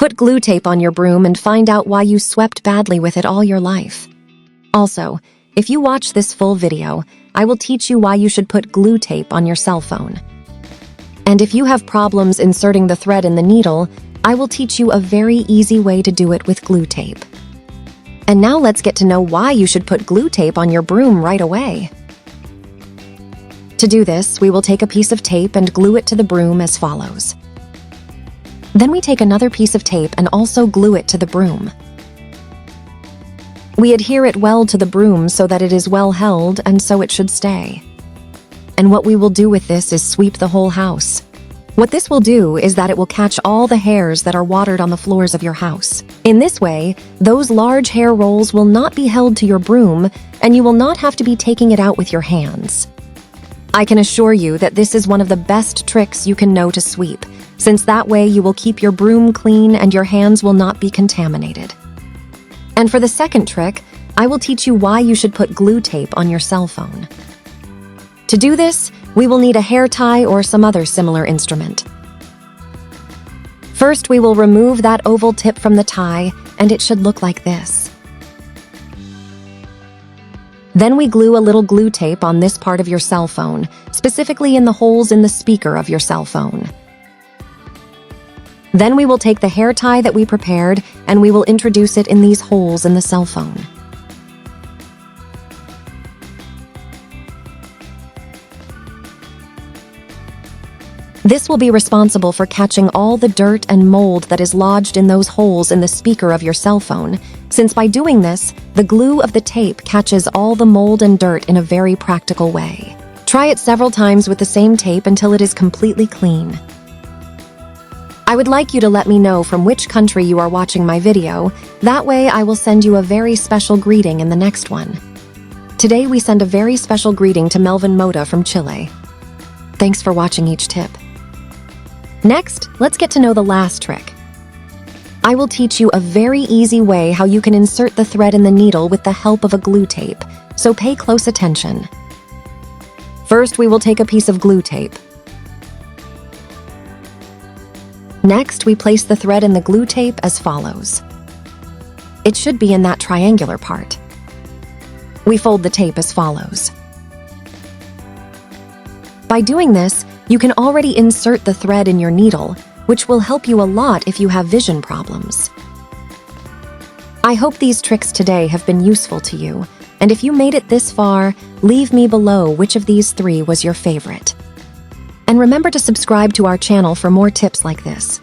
Put glue tape on your broom and find out why you swept badly with it all your life. Also, if you watch this full video, I will teach you why you should put glue tape on your cell phone. And if you have problems inserting the thread in the needle, I will teach you a very easy way to do it with glue tape. And now let's get to know why you should put glue tape on your broom right away. To do this, we will take a piece of tape and glue it to the broom as follows. Then we take another piece of tape and also glue it to the broom. We adhere it well to the broom so that it is well held and so it should stay. And what we will do with this is sweep the whole house. What this will do is that it will catch all the hairs that are watered on the floors of your house. In this way, those large hair rolls will not be held to your broom and you will not have to be taking it out with your hands. I can assure you that this is one of the best tricks you can know to sweep, since that way you will keep your broom clean and your hands will not be contaminated. And for the second trick, I will teach you why you should put glue tape on your cell phone. To do this, we will need a hair tie or some other similar instrument. First, we will remove that oval tip from the tie, and it should look like this. Then we glue a little glue tape on this part of your cell phone, specifically in the holes in the speaker of your cell phone. Then we will take the hair tie that we prepared and we will introduce it in these holes in the cell phone. This will be responsible for catching all the dirt and mold that is lodged in those holes in the speaker of your cell phone, since by doing this, the glue of the tape catches all the mold and dirt in a very practical way. Try it several times with the same tape until it is completely clean. I would like you to let me know from which country you are watching my video. That way I will send you a very special greeting in the next one. Today we send a very special greeting to Melvin Mota from Chile. Thanks for watching each tip. Next, let's get to know the last trick. I will teach you a very easy way how you can insert the thread in the needle with the help of a glue tape, so pay close attention. First, we will take a piece of glue tape. Next, we place the thread in the glue tape as follows. It should be in that triangular part. We fold the tape as follows. By doing this, you can already insert the thread in your needle, which will help you a lot if you have vision problems. I hope these tricks today have been useful to you, and if you made it this far, leave me below which of these 3 was your favorite. And remember to subscribe to our channel for more tips like this.